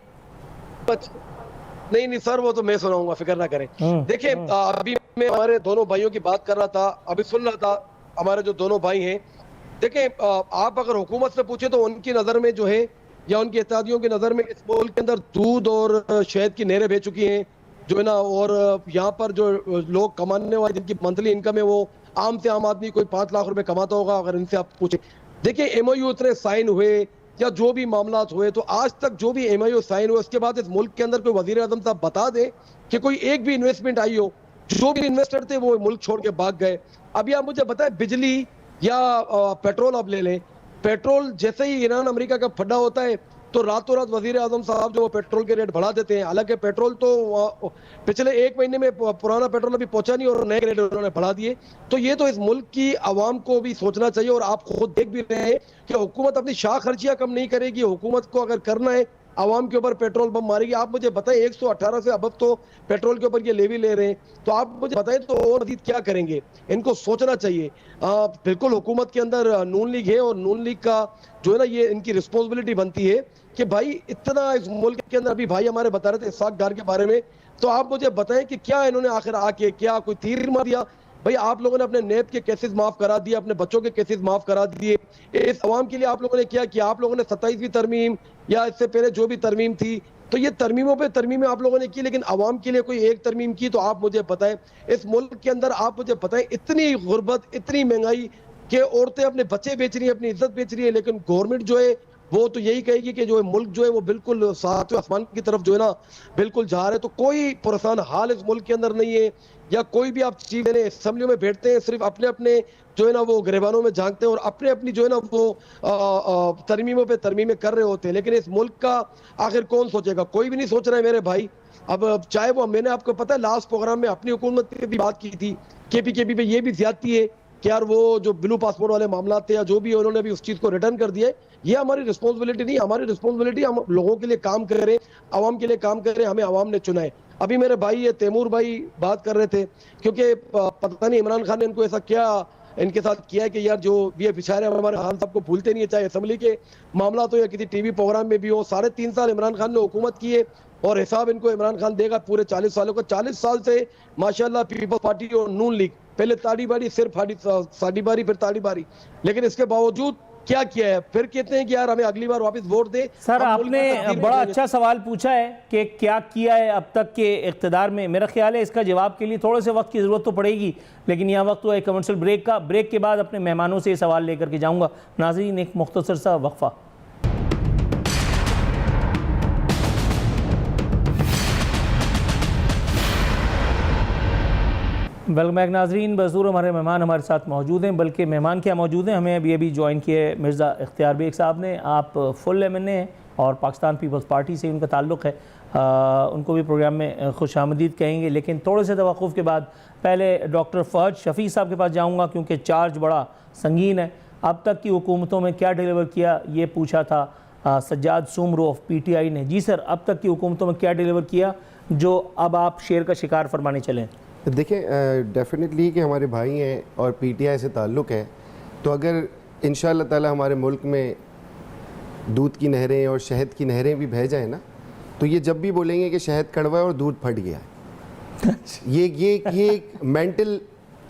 नहीं सर, वो तो मैं सुनाऊंगा, फिक्र ना करें। देखिए अभी मैं हमारे दोनों भाइयों की बात कर रहा था, अभी सुन रहा था हमारे जो दोनों भाई हैं। देखिए आप अगर हुकूमत से पूछे तो उनकी नज़र में जो है, या उनके इत्तेहादियों की नज़र में, इस मुल्क के अंदर दूध और शहद की नहरें बह चुकी हैं जो है ना। और यहाँ पर जो लोग कमाने वाले जिनकी मंथली इनकम है वो आम से आम आदमी कोई 5 लाख रुपए कमाता होगा अगर इनसे आप पूछे। देखिए MOU उतरे साइन हुए या जो भी मामला हुए, तो आज तक जो भी MOU साइन हुए उसके बाद इस मुल्क के अंदर कोई वजीर आजम साहब बता दे कि कोई एक भी इन्वेस्टमेंट आई हो, जो भी इन्वेस्टर थे वो मुल्क छोड़ के भाग गए। अभी आप मुझे बताएं, बिजली या पेट्रोल आप ले लें, पेट्रोल जैसे ही ईरान अमेरिका का फड्डा होता है तो रातों रात वजीर आजम साहब जो पेट्रोल के रेट बढ़ा देते हैं। हालांकि पेट्रोल तो पिछले 1 महीने में पुराना पेट्रोल अभी पहुंचा नहीं और नए रेट उन्होंने बढ़ा दिए। तो ये तो इस मुल्क की आवाम को भी सोचना चाहिए, और आप खुद देख भी रहे हैं कि हुकूमत अपनी शाह खर्चियां कम नहीं करेगी। हुकूमत को अगर करना है आवाम के ऊपर पेट्रोल बम मारेगी। आप मुझे बताएं 118 से अब तो पेट्रोल के ऊपर ये लेवी ले रहे हैं, तो आप मुझे बताएं तो और मजीद क्या करेंगे? इनको सोचना चाहिए। बिल्कुल हुकूमत के अंदर नून लीग है, और नून लीग का जो है ना ये इनकी रिस्पॉन्सिबिलिटी बनती है कि भाई इतना इस मुल्क के अंदर, अभी भाई हमारे बता रहे थे इस्हाक डार के बारे में, तो आप मुझे बताएं कि क्या इन्होंने आखिर आके क्या कोई तीर मार दिया? भाई आप लोगों ने अपने नेब के केसेस माफ करा दिए, अपने बच्चों के केसेस माफ करा दिए। इस अवाम के लिए आप लोगों ने क्या किया? आप लोगों ने 27वीं तरमीम या इससे पहले जो भी तरमीम थी, तो ये तरमीमों पे तरमीमें आप लोगों ने की, लेकिन अवाम के लिए कोई एक तरमीम की? तो आप मुझे बताएं इस मुल्क के अंदर, आप मुझे बताएं इतनी गुर्बत, इतनी महंगाई कि औरतें अपने बच्चे बेच रही है, अपनी इज्जत बेच रही है, लेकिन गवर्नमेंट जो है वो तो यही कहेगी कि जो है मुल्क जो है वो बिल्कुल सातवें आसमान की तरफ जो है ना बिल्कुल जा रहे हैं। तो कोई परेशान हाल इस मुल्क के अंदर नहीं है, या कोई भी आप चीफ असेंबलियों में बैठते हैं सिर्फ अपने अपने जो है ना वो गिरबानों में झांकते हैं और अपने अपनी जो है ना वो तरमीमों पे तरमीमें कर रहे होते हैं। लेकिन इस मुल्क का आखिर कौन सोचेगा? कोई भी नहीं सोच रहा है मेरे भाई। अब चाहे वो, मैंने आपको पता है लास्ट प्रोग्राम में अपनी हुकूमत की भी बात की थी, केपी पे ये भी ज्यादती है कि यार वो जो ब्लू पासपोर्ट वाले मामला थे या जो भी है, उन्होंने भी उस चीज को रिटर्न कर दिया है। ये हमारी रिस्पॉन्सिबिलिटी नहीं, हमारी रिस्पॉन्सिबिलिटी हम लोगों के लिए काम करें, आवाम के लिए काम करें, हमें आवाम ने चुना है। अभी मेरे भाई ये तैमूर भाई बात कर रहे थे, क्योंकि पता नहीं इमरान खान ने इनको ऐसा क्या इनके साथ किया है कि यार जो भी है बेचारे हमारे खान साहब को भूलते नहीं है, चाहे असेंबली के मामला तो या किसी टीवी प्रोग्राम में भी हो। 3.5 साल इमरान खान ने हुकूमत की है और हिसाब इनको इमरान खान देगा पूरे 40 सालों का। 40 साल से माशाल्लाह पीपल्स पार्टी और नून लीग पहले ताड़ी बारी, सिर्फ साड़ी बारी, फिर ताड़ी बारी, लेकिन इसके बावजूद क्या किया है? फिर कहते हैं कि यार हमें अगली बार वापस वोट दे। सर आपने बड़ा अच्छा सवाल पूछा है कि क्या किया है अब तक के इक़्तिदार में। मेरा ख्याल है इसका जवाब के लिए थोड़े से वक्त की ज़रूरत तो पड़ेगी, लेकिन यह वक्त हुआ है कमर्शियल ब्रेक का। ब्रेक के बाद अपने मेहमानों से ये सवाल लेकर के जाऊँगा। नाज़रीन, एक मुख्तसर सा वक्फा। वेलकम बैक नाजरीन। बज़ूर हमारे मेहमान हमारे साथ मौजूद हैं, बल्कि मेहमान क्या मौजूद हैं, हमें अभी अभी ज्वाइन किए मिर्ज़ा इख्तियार बेग साहब ने। आप फुल MNA हैं और पाकिस्तान पीपल्स पार्टी से उनका ताल्लुक़ है। उनको भी प्रोग्राम में खुशामदीद कहेंगे, लेकिन थोड़े से तवक़्क़ुफ़ के बाद पहले डॉक्टर फ़हद शफ़ी साहब के पास जाऊँगा, क्योंकि चार्ज बड़ा संगीन है। अब तक की हुकूमतों में क्या डिलीवर किया, ये पूछा था सज्जाद सुमरो ऑफ PTI ने। जी सर, अब तक की हुकूमतों में क्या डिलीवर किया जो अब आप शेर का शिकार फरमाने चलें? देखें, डेफिनेटली कि हमारे भाई हैं और PTI से ताल्लुक़ है, तो अगर इंशाअल्लाह ताला हमारे मुल्क में दूध की नहरें और शहद की नहरें भी बह जाएँ ना, तो ये जब भी बोलेंगे कि शहद कड़वा है और दूध फट गया है, ये एक मेंटल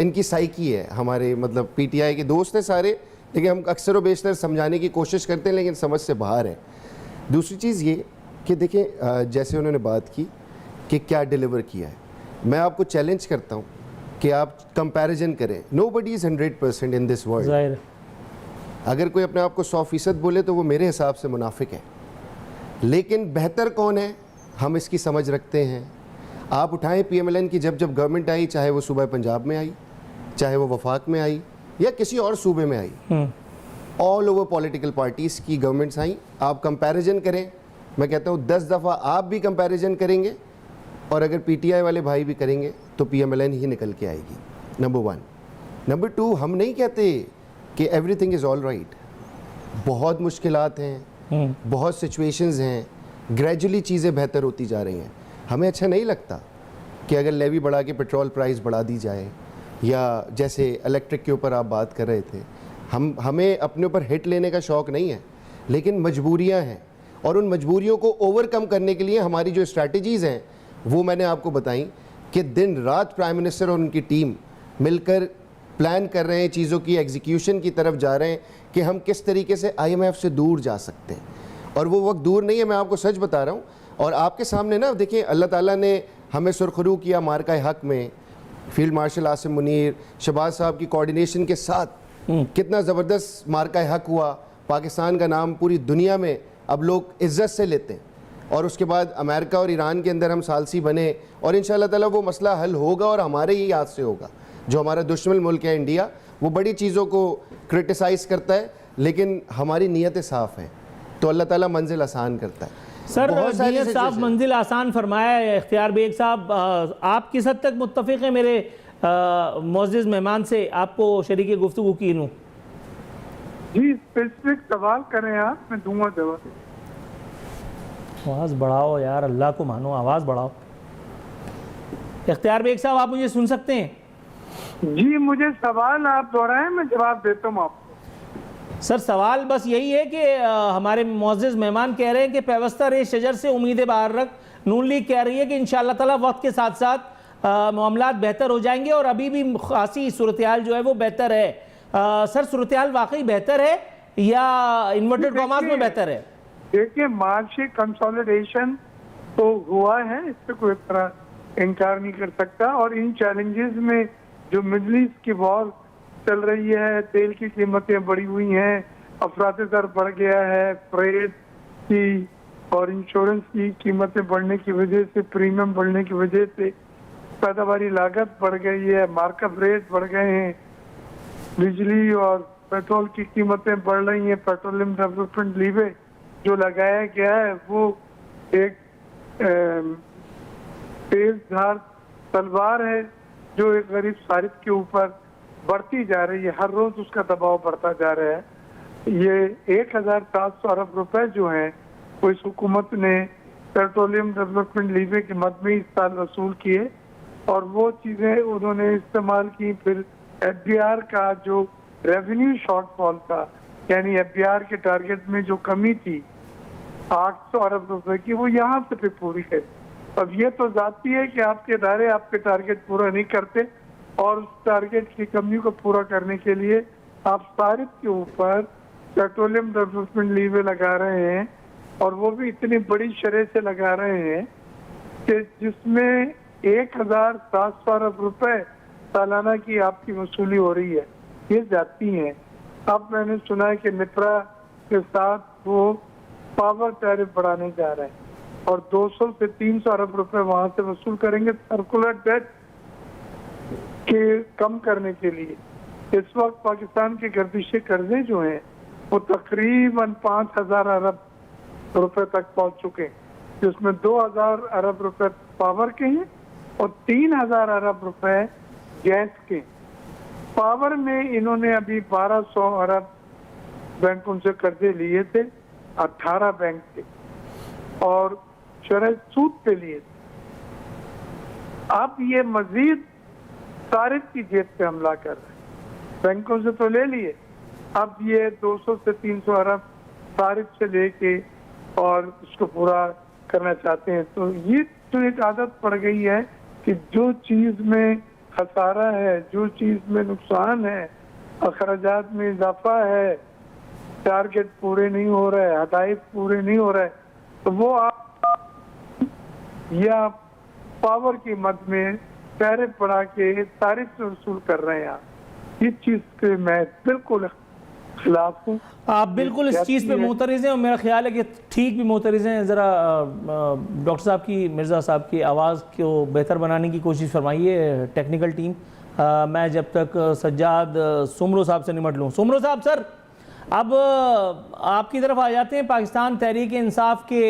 इनकी साइकी है। हमारे मतलब PTI के दोस्त हैं सारे, लेकिन हम अक्सर व बेशतर समझाने की कोशिश करते हैं, लेकिन समझ से बाहर है। दूसरी चीज़ ये कि देखें, जैसे उन्होंने बात की कि क्या डिलीवर किया है, मैं आपको चैलेंज करता हूँ कि आप कंपैरिजन करें। Nobody is 100% in this world. अगर कोई अपने आप को 100% बोले तो वो मेरे हिसाब से मुनाफिक है, लेकिन बेहतर कौन है हम इसकी समझ रखते हैं। आप उठाएं PMLN की जब गवर्नमेंट आई, चाहे वो सूबा पंजाब में आई, चाहे वो वफाक में आई या किसी और सूबे में आई, ऑल ओवर पॉलिटिकल पार्टीज़ की गवर्नमेंट्स आई। आप कंपैरिजन करें, मैं कहता हूँ 10 दफ़ा आप भी कंपैरिजन करेंगे और अगर PTI वाले भाई भी करेंगे तो PMLN ही निकल के आएगी, नंबर 1। नंबर 2, हम नहीं कहते कि एवरीथिंग इज़ ऑल राइट। बहुत मुश्किलात हैं, बहुत सिचुएशंस हैं, ग्रेजुअली चीज़ें बेहतर होती जा रही हैं। हमें अच्छा नहीं लगता कि अगर लेवी बढ़ा के पेट्रोल प्राइस बढ़ा दी जाए, या जैसे इलेक्ट्रिक के ऊपर आप बात कर रहे थे, हमें अपने ऊपर हिट लेने का शौक़ नहीं है, लेकिन मजबूरियाँ हैं, और उन मजबूरियों को ओवरकम करने के लिए हमारी जो स्ट्रैटेजीज़ हैं वो मैंने आपको बताई कि दिन रात प्राइम मिनिस्टर और उनकी टीम मिलकर प्लान कर रहे हैं, चीज़ों की एग्जीक्यूशन की तरफ जा रहे हैं कि हम किस तरीके से IMF से दूर जा सकते हैं। और वो वक्त दूर नहीं है, मैं आपको सच बता रहा हूँ। और आपके सामने ना देखिए, अल्लाह ताला ने हमें सुरखरू किया मार्का हक में, फील्ड मार्शल आसिम मुनीर, शहबाज साहब की कोऑर्डिनेशन के साथ कितना ज़बरदस्त मार्का हक हुआ। पाकिस्तान का नाम पूरी दुनिया में अब लोग इज़्ज़त से लेते हैं, और उसके बाद अमेरिका और ईरान के अंदर हम सालसी बने, और इंशाअल्लाह ताला वो मसला हल होगा और हमारे ही याद से होगा। जो हमारा दुश्मन मुल्क है इंडिया, वो बड़ी चीज़ों को क्रिटिसाइज़ करता है, लेकिन हमारी नीयतें साफ़ हैं, तो अल्लाह ताला मंजिल आसान करता है। सर, नीयत साफ मंजिल आसान फरमाया है इख्तियार बेग साहब। आप किस हद तक मुत्तफ़िक़ हैं मेरे मुअज़्ज़िज़ मेहमान से? आपको शरीके गुफ्तगू की हूँ। जी, स्पेसिफिक सवाल करें आप, मैं दूंगा जवाब। आवाज़ बढ़ाओ यार, अल्लाह को मानो, आवाज़ बढ़ाओ। इख्तियार बेग साहब, आप मुझे सुन सकते हैं? जी, मुझे सवाल आप दोहराएं, मैं जवाब देता हूँ आपको। सर, सवाल बस यही है कि हमारे मुअज़्ज़िज़ मेहमान कह रहे हैं कि पैवस्ता रे शजर से उम्मीदें बाहर रख। नून लीग कह रही है कि इंशाअल्लाह ताला वक्त के साथ साथ मामलात बेहतर हो जाएंगे, और अभी भी खासी सूरत हाल जो है वो बेहतर है। सर, सूरत हाल वाकई बेहतर है या इन्वर्टेड कॉमास में बेहतर है? देखिए, मार्शी कंसोलिडेशन तो हुआ है, इस पर कोई तरह इनकार नहीं कर सकता। और इन चैलेंजेस में जो मिडल ईस्ट की वॉर चल रही है, तेल की कीमतें बढ़ी हुई हैं, अफरातफ़र बढ़ गया है, फ्रेट की और इंश्योरेंस की कीमतें बढ़ने की वजह से, प्रीमियम बढ़ने की वजह से पैदावारी लागत बढ़ गई है, मार्कअप रेट बढ़ गए हैं, बिजली और पेट्रोल की कीमतें बढ़ रही हैं। पेट्रोलियम डेवलपमेंट लीवे जो लगाया गया है वो एक तेजधार तलवार है जो एक गरीब सारिफ के ऊपर बढ़ती जा रही है, हर रोज उसका दबाव बढ़ता जा रहा है। ये 1700 अरब रुपए जो हैं वो इस हुकूमत ने पेट्रोलियम डेवलपमेंट लीवे के मद में इस साल वसूल किए और वो चीजें उन्होंने इस्तेमाल की। फिर एफबीआर का जो रेवेन्यू शॉर्टफॉल था, यानी एफबीआर के टारगेट में जो कमी थी 800 अरब रुपए की, वो यहाँ से भी पूरी है। अब ये तो जाती है कि आपके इदारे आपके टारगेट पूरा नहीं करते और उस टारगेट की कमी को पूरा करने के लिए आप सारिफ के ऊपर पेट्रोलियम डेवलपमेंट लीवे लगा रहे हैं और वो भी इतनी बड़ी शरह से लगा रहे हैं कि जिसमें 1700 अरब रुपए सालाना की आपकी वसूली हो रही है। ये जाती हैं। अब मैंने सुना है कि निपरा के साथ वो पावर टैरिफ बढ़ाने जा रहे हैं और 200 से 300 अरब रुपए वहां से वसूल करेंगे सर्कुलर डेट के कम करने के लिए। इस वक्त पाकिस्तान के गर्दिशी कर्जे जो हैं वो तकरीबन 5000 अरब रुपए तक पहुंच चुके हैं, जिसमें 2000 अरब रुपए पावर के हैं और 3000 अरब रुपए गैस के। पावर में इन्होंने अभी 1200 अरब बैंकों से कर्जे लिए थे, 18 बैंक थे और शरह सूद पे लिए थे। अब ये मजीद सारिफ की जेब पे हमला कर रहे हैं। बैंकों से तो ले लिए, अब ये 200 से 300 अरब सारिफ से लेके और उसको पूरा करना चाहते हैं। तो ये तो एक आदत पड़ गई है कि जो चीज में खसारा है, जो चीज में नुकसान है, अखराजात में इजाफा है, टारगेट पूरे नहीं हो रहे, हदायत पूरे नहीं हो रहे, तो वो आप या पावर की मद में टैरिफ बढ़ा के तारीफ से वसूल कर रहे हैं। आप इस चीज के मैं बिल्कुल खिलाफ हूँ। आप बिल्कुल इस चीज़ पे मुतरज़ हैं और मेरा ख्याल है कि ठीक भी मुतरज़ हैं। ज़रा डॉक्टर साहब की, मिर्ज़ा साहब की आवाज़ को बेहतर बनाने की कोशिश फरमाइए टेक्निकल टीम। मैं जब तक सज्जाद सुमरो साहब से निमट लूँ। सुमरो साहब सर, अब आपकी तरफ आ जाते हैं। पाकिस्तान तहरीक इंसाफ के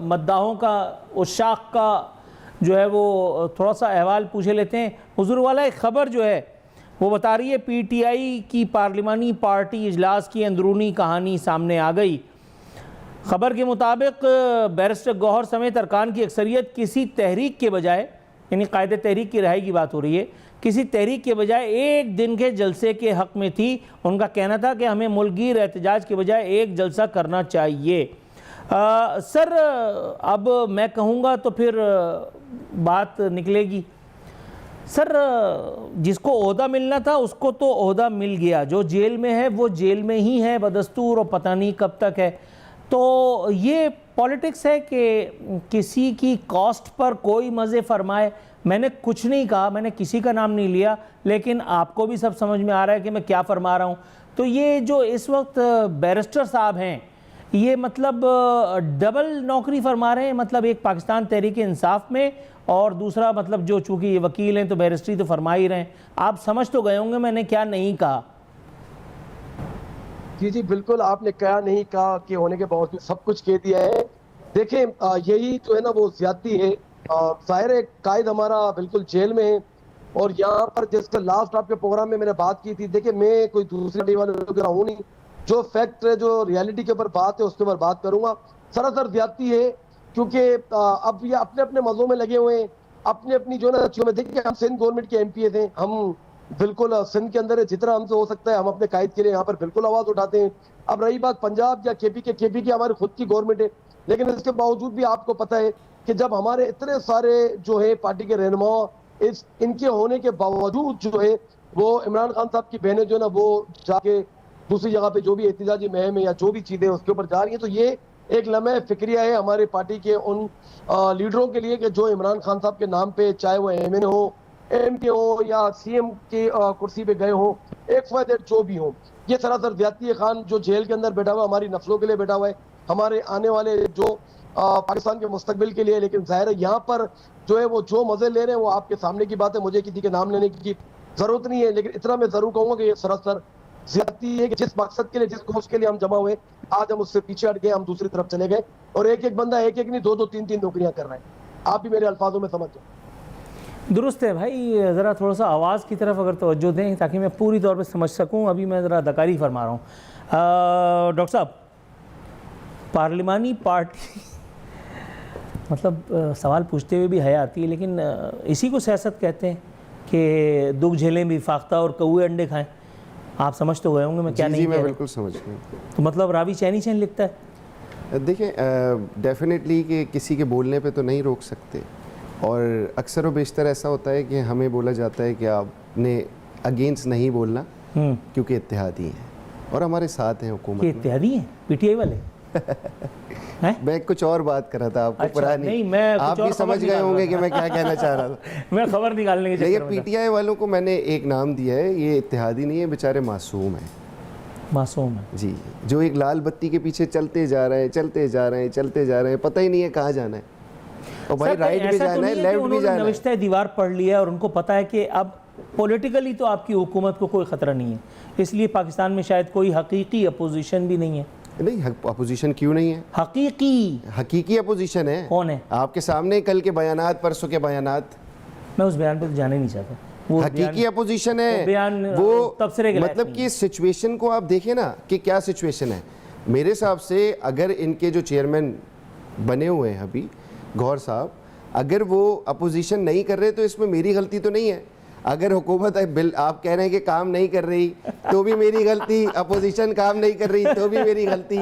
मद्दाहों का, उस शाख का जो है वो थोड़ा सा अहवाल पूछे लेते हैं। हुजूर वाला एक ख़बर जो है वो बता रही है पीटीआई की पार्लिमानी पार्टी इजलास की अंदरूनी कहानी सामने आ गई। ख़बर के मुताबिक बैरिस्टर गौहर समेत अरकान की अक्सरियत किसी तहरीक के बजाय, यानी कायदे तहरीक की रिहाई की बात हो रही है, किसी तहरीक के बजाय एक दिन के जलसे के हक़ में थी। उनका कहना था कि हमें मुल्कगीर एहतजाज के बजाय एक जलसा करना चाहिए। सर, अब मैं कहूँगा तो फिर बात निकलेगी। सर, जिसको ओहदा मिलना था उसको तो ओहदा मिल गया, जो जेल में है वो जेल में ही है बदस्तूर और पता नहीं कब तक है। तो ये पॉलिटिक्स है कि किसी की कॉस्ट पर कोई मज़े फरमाए। मैंने कुछ नहीं कहा, मैंने किसी का नाम नहीं लिया, लेकिन आपको भी सब समझ में आ रहा है कि मैं क्या फरमा रहा हूँ। तो ये जो इस वक्त बैरिस्टर साहब हैं, ये मतलब डबल नौकरी फरमा रहे हैं, मतलब एक पाकिस्तान तहरीक इंसाफ में और दूसरा मतलब जो चूँकि ये वकील हैं तो बैरिस्ट्री तो फरमा ही रहे हैं। आप समझ तो गए होंगे मैंने क्या नहीं कहा। जी जी बिल्कुल, आपने क्या नहीं कहा कि होने के बावजूद सब कुछ कह दिया है। देखें, यही जो है ना वो ज्यादती है। जाहिर है कायद हमारा बिल्कुल जेल में है और यहाँ पर जिसका लास्ट आपके प्रोग्राम में मैंने बात की थी, देखिए मैं कोई दूसरे डी वाले वगैरह हूँ नहीं, जो फैक्ट है, जो रियलिटी के ऊपर बात है उसके ऊपर बात करूंगा। सरासर ज्यादती है क्योंकि अब ये अपने अपने मजों में लगे हुए हैं, अपनी अपनी जो ना में। देखिए, हम सिंध गवर्नमेंट के एमपी थे, हम बिल्कुल सिंध के अंदर है, जितना हमसे हो सकता है हम अपने कायद के लिए यहाँ पर बिल्कुल आवाज उठाते हैं। अब रही बात पंजाब या केपी की हमारी खुद की गवर्नमेंट है, लेकिन इसके बावजूद भी आपको पता है कि जब हमारे इतने सारे जो है पार्टी के रहनुमा इनके होने के बावजूद जो है वो इमरान खान साहब की बहनें जो है ना वो जाके दूसरी जगह पे जो भी एहतजाजी मुहिम है या जो भी चीजें उसके ऊपर जा रही है, तो ये एक लम्हे फिक्रिया है हमारे पार्टी के उन लीडरों के लिए कि जो इमरान खान साहब के नाम पे, चाहे वो एमएनए हो, एमपी हो या सीएम की कुर्सी पे गए हो, XYZ जो भी हो, ये सरासर ज्यादती है। खान जो जेल के अंदर बैठा हुआ हमारी नस्लों के लिए बैठा हुआ है, हमारे आने वाले जो पाकिस्तान के मुस्तकबिल के लिए। लेकिन जाहिर है यहाँ पर जो है वो जो मजे ले रहे हैं वो आपके सामने की बात है, मुझे किसी के नाम लेने की जरूरत नहीं है। लेकिन इतना मैं जरूर कहूंगा कि ये सरासर ज्यादती है कि जिस मकसद के लिए, जिस कोर्स के लिए हम जमा हुए, आज हम उससे पीछे हट गए, हम दूसरी तरफ चले गए और एक एक बंदा एक एक नहीं 2-2 3-3 नौकरियां कर रहा है। आप भी मेरे अल्फाजों में समझ जाओ। दुरुस्त है भाई, ज़रा थोड़ा सा आवाज़ की तरफ अगर तवज्जो दें ताकि मैं पूरी तौर पे समझ सकूं। अभी मैं ज़रा अदाकारी फरमा रहा हूँ। डॉक्टर साहब, पार्लिमानी पार्टी मतलब सवाल पूछते हुए भी हया आती है, लेकिन इसी को सियासत कहते हैं कि दुख झेलें भी फाख्ता और कौए अंडे खाएं। आप समझ तो गए होंगे मैं क्या नहीं कह मैं रहा। बिल्कुल समझ गया। तो मतलब रावी चैनी चैन लिखता है। देखिए, डेफिनेटली कि किसी के बोलने पे तो नहीं रोक सकते, और अक्सर व बेशतर ऐसा होता है कि हमें बोला जाता है कि आपने अगेंस्ट नहीं बोलना क्योंकि इत्तेहादी हैं और हमारे साथ हैं हुकूमत में। इत्तेहादी हैं पीटीआई वाले? मैं कुछ और बात कर रहा था आपको अच्छा, पुरानी। नहीं, मैं आप कुछ और भी समझ खबर गए निकाल होंगे रहा कि मैं क्या कहना चाह रहा था। मैं खबर निकालने के देखिए, चक्कर में था। पीटीआई वालों को मैंने एक नाम दिया है, ये इत्तेहादी नहीं है, बेचारे मासूम हैं। मासूम है जी, जो एक लाल बत्ती के पीछे चलते जा रहे हैं, चलते जा रहे हैं, चलते जा रहे हैं, पता ही नहीं है कहाँ जाना है। और भाई सर, राइट भी ऐसा तो जाना है, नहीं लेफ्ट कि भी जाना है। नविश्ता दीवार पढ़ लिया और उनको पता है कि अब पॉलिटिकली तो आपकी हुकूमत को कोई ख़तरा नहीं है, इसलिए पाकिस्तान में शायद कोई हकीकी अपोजिशन भी नहीं है। नहीं, अपोजिशन क्यों नहीं है? हकीकी अपोजिशन है। कौन है? आपके सामने कल के बयानात, परसों के बयानात। मैं उस बयान पर तो जाने नहीं चाहता। वो हकीकी अपोजिशन है बयान, वो तबसरे के लायक मतलब कि सिचुएशन को आप देखें ना कि क्या सिचुएशन है। मेरे हिसाब से अगर इनके जो चेयरमैन बने हुए हैं अभी, गौहर साहब, अगर वो अपोजिशन नहीं कर रहे तो इसमें मेरी गलती तो नहीं है। अगर हुकूमत बिल आप कह रहे हैं कि काम नहीं कर रही तो भी मेरी गलती, अपोजिशन काम नहीं कर रही तो भी मेरी गलती।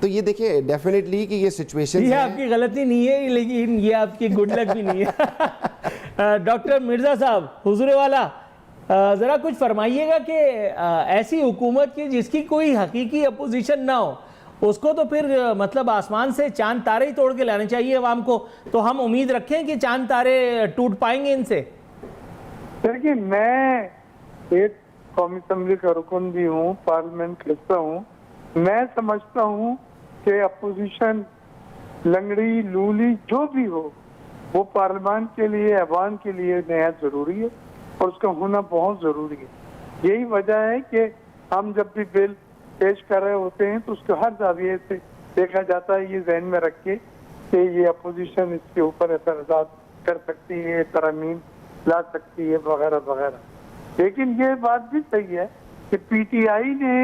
तो ये देखिए डेफिनेटली कि ये सिचुएशन ये आपकी गलती नहीं है, लेकिन ये आपकी गुड लक भी नहीं है। डॉक्टर मिर्ज़ा साहब, हुजूर वाला, ज़रा कुछ फरमाइएगा कि ऐसी हुकूमत की जिसकी कोई हकीकी अपोजिशन ना हो, उसको तो फिर मतलब आसमान से चांद तारे ही तोड़ के लाने चाहिए अवाम को। तो हम उम्मीद रखें कि चांद तारे टूट पाएंगे इनसे? देखिए, मैं एक कौमी असम्बली का रुकन भी हूँ, पार्लियामेंट का हिस्सा हूँ। मैं समझता हूँ कि अपोजिशन लंगड़ी लूली जो भी हो, वो पार्लियामेंट के लिए, अवाम के लिए नहायत जरूरी है और उसका होना बहुत जरूरी है। यही वजह है कि हम जब भी बिल पेश कर रहे होते हैं तो उसको हर जाविये से देखा जाता है, ये जहन में रख के कि ये अपोजिशन इसके ऊपर असरअंदाज कर सकती है, तरमीम ला सकती है, वगैरह वगैरह। लेकिन ये बात भी सही है कि पीटीआई ने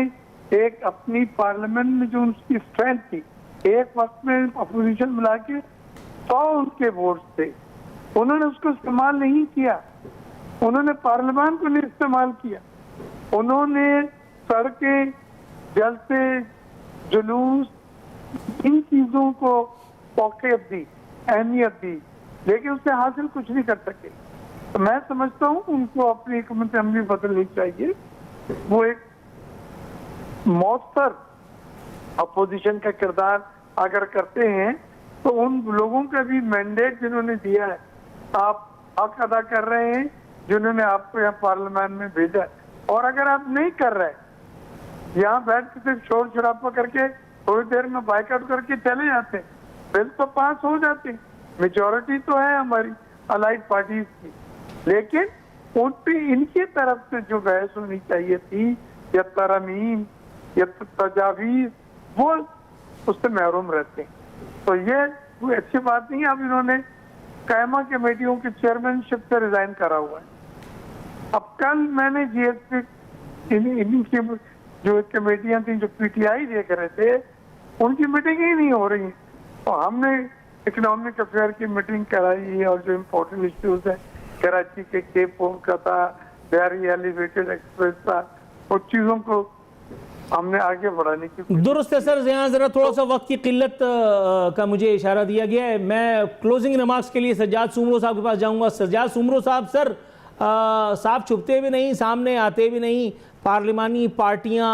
एक अपनी पार्लियामेंट में जो उनकी स्ट्रेंथ थी, एक वक्त में अपोजिशन मिला के 100 उनके वोट थे, उन्होंने उसको इस्तेमाल नहीं किया। उन्होंने पार्लियामेंट को नहीं इस्तेमाल किया। उन्होंने सड़कें, जलसे, जुलूस, इन चीजों को औक़ियत दी, अहमियत दी, लेकिन उससे हासिल कुछ नहीं कर सके। तो मैं समझता हूँ उनको अपनी हुकूमत अमली बदलनी चाहिए। वो एक मौसर अपोजिशन का किरदार अगर करते हैं तो उन लोगों का भी मैंडेट जिन्होंने दिया है, आप हक अदा कर रहे हैं जिन्होंने आपको यहाँ पार्लियामेंट में भेजा है। और अगर आप नहीं कर रहे, यहाँ बैठ के सिर्फ शोर शराबा करके थोड़ी देर में बाइकआउट करके चले जाते हैं, बिल तो पास हो जाते, मेजोरिटी तो है हमारी अलाइड पार्टीज की, लेकिन उन पे इनकी तरफ से जो बहस होनी चाहिए थी या तरमीम या तजावीज, वो उससे महरूम रहते हैं। तो ये कोई अच्छी बात नहीं है। अब इन्होंने कायमा कमेटियों के चेयरमैनशिप से रिजाइन करा हुआ है। अब कल मैंने जीएसपी इनकी जो कमेटियां थी जो पीटीआई देख रहे थे, उनकी मीटिंग ही नहीं हो रही है। और हमने इकोनॉमिक अफेयर की मीटिंग कराई है और जो इम्पोर्टेंट इश्यूज है, कराची के केप पोर्ट का था, बहरी एलिवेटेड एक्सप्रेस था, उन चीजों को हमने आगे बढ़ाने की। दुरुस्त है सर, यहाँ ज़रा थोड़ा सा वक्त की किल्लत का मुझे इशारा दिया गया है। मैं क्लोजिंग रिमार्क्स के लिए सज्जाद सुमरो साहब के पास जाऊँगा। सज्जाद सुमरो साहब, सर साफ छुपते भी नहीं, सामने आते भी नहीं, पार्लिमानी पार्टियाँ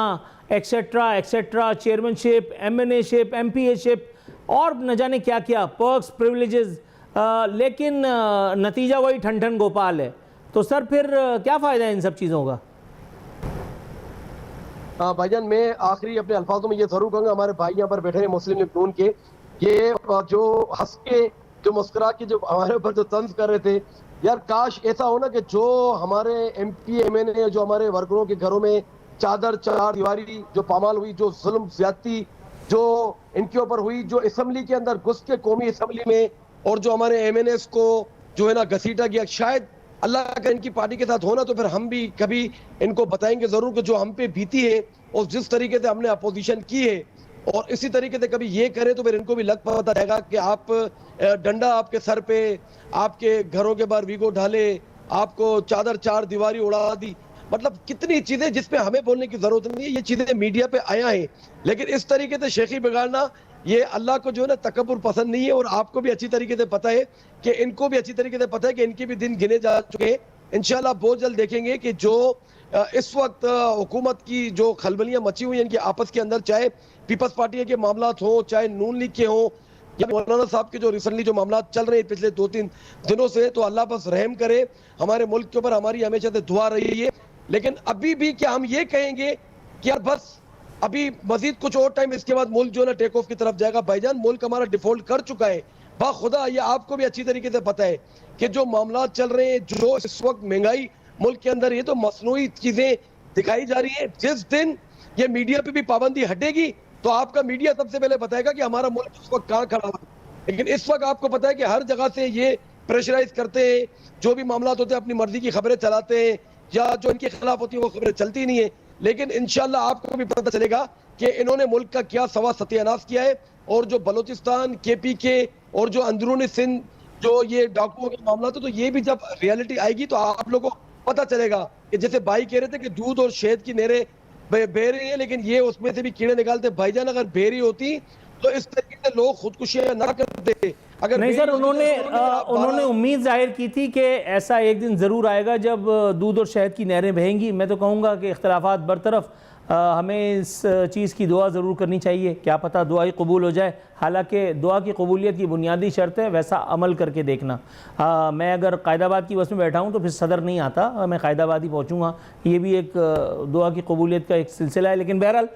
एक्सेट्रा एक्सेट्रा, चेयरमैनशिप, एमएनएशिप, एमपीएशिप और न जाने क्या क्या पर्क्स, प्रिविलेजेस, लेकिन नतीजा वही ठन ठन गोपाल है। तो सर फिर क्या फ़ायदा है इन सब चीज़ों का? भाईजान मैं आखिरी अपने अल्फाजों में ये जरूर कहूंगा, हमारे भाई यहाँ पर बैठे हैं मुस्लिम लीग नून के, ये जो हंस के जो मुस्कुरा के जो हमारे ऊपर जो तंज कर रहे थे, यार काश ऐसा हो ना कि जो हमारे MP MNA जो हमारे वर्करों के घरों में चादर चार दीवारी जो पामाल हुई, जो जुल्म ज्यादती जो इनके ऊपर हुई, जो असेंबली के अंदर घुस के कौमी असेंबली में और जो हमारे MNAs को जो है ना घसीटा गया, शायद अल्लाह का इनकी पार्टी के साथ होना तो फिर हम भी कभी इनको बताएंगे जरूर कि जो हम पे बीती है और जिस तरीके से हमने अपोजिशन की है, और इसी तरीके से कभी ये करे तो फिर इनको भी लग पता जाएगा कि आप डंडा आपके सर पे, आपके घरों के बाहर वीगो ढाले, आपको चादर चार दीवारी उड़ा दी। मतलब कितनी चीजें जिसपे हमें बोलने की जरूरत नहीं है, ये चीजें मीडिया पे आया है, लेकिन इस तरीके से शेखी बिगाड़ना ये अल्लाह को जो है ना तकब्बुर पसंद नहीं है। और आपको भी अच्छी तरीके से पता है कि इनको भी अच्छी तरीके से पता है कि इनके भी दिन गिने जा चुके हैं। इंशाल्लाह बहुत जल्द देखेंगे कि जो इस वक्त हुकूमत की जो खलबलियां मची हुई हैं इनके आपस के अंदर, चाहे पीपल्स पार्टी के मामला हो, चाहे नून लीग के हो, या मौलाना साहब के जो रिसेंटली जो मामला चल रहे हैं पिछले 2-3 दिनों से, तो अल्लाह बस रहम करे। हमारे मुल्क के ऊपर हमारी हमेशा से दुआ रही है, लेकिन अभी भी क्या हम ये कहेंगे कि यार बस अभी मजीद कुछ और टाइम, इसके बाद मुल्क जो है ना टेक ऑफ की तरफ जाएगा। भाईजान मुल्क हमारा डिफॉल्ट कर चुका है बाखुदा, ये आपको भी अच्छी तरीके से पता है कि जो मामला चल रहे हैं, जो इस वक्त महंगाई मुल्क के अंदर, ये तो मसनूई चीजें दिखाई जा रही है। जिस दिन ये मीडिया पे भी पाबंदी हटेगी तो आपका मीडिया सबसे पहले बताएगा कि हमारा मुल्क इस वक्त कहाँ खड़ा हुआ है। लेकिन इस वक्त आपको पता है कि हर जगह से ये प्रेशराइज करते हैं, जो भी मामला होते हैं अपनी मर्जी की खबरें चलाते हैं, या जो इनके खिलाफ होती है वो खबरें चलती नहीं है। लेकिन इंशाल्लाह आपको भी पता चलेगा कि इन्होंने मुल्क का क्या सवा सत्यानाश किया है, और जो बलोचिस्तान KPK और जो अंदरूनी सिंध जो ये डाकुओं के मामला तो ये भी जब रियलिटी आएगी तो आप लोगों को पता चलेगा कि जैसे भाई कह रहे थे कि दूध और शहद की नहरें बह रही है, लेकिन ये उसमें से भी कीड़े निकालते। भाईजान अगर बह रही होती तो इस तरीके से लोग खुदकुशियां ना करते। अगर नहीं सर, उन्होंने उम्मीद जाहिर की थी कि ऐसा एक दिन ज़रूर आएगा जब दूध और शहद की नहरें बहेंगी। मैं तो कहूँगा कि इख्तलाफात बरतरफ, हमें इस चीज़ की दुआ ज़रूर करनी चाहिए, क्या पता दुआ ही कबूल हो जाए। हालांकि दुआ की कबूलियत की बुनियादी शर्त है वैसा अमल करके देखना। मैं अगर कायदाबाद की बस में बैठा हूँ तो फिर सदर नहीं आता, मैं कायदाबाद ही पहुँचूँगा। ये भी एक दुआ की कबूलियत का एक सिलसिला है। लेकिन बहरहाल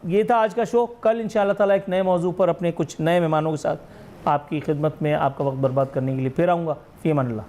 ये था आज का शो। कल इंशाअल्लाह ताला एक नए मौजू पर अपने कुछ नए मेहमानों के साथ आपकी खिदमत में आपका वक्त बर्बाद करने के लिए फिर आऊँगा। फ़ी अमान अल्लाह।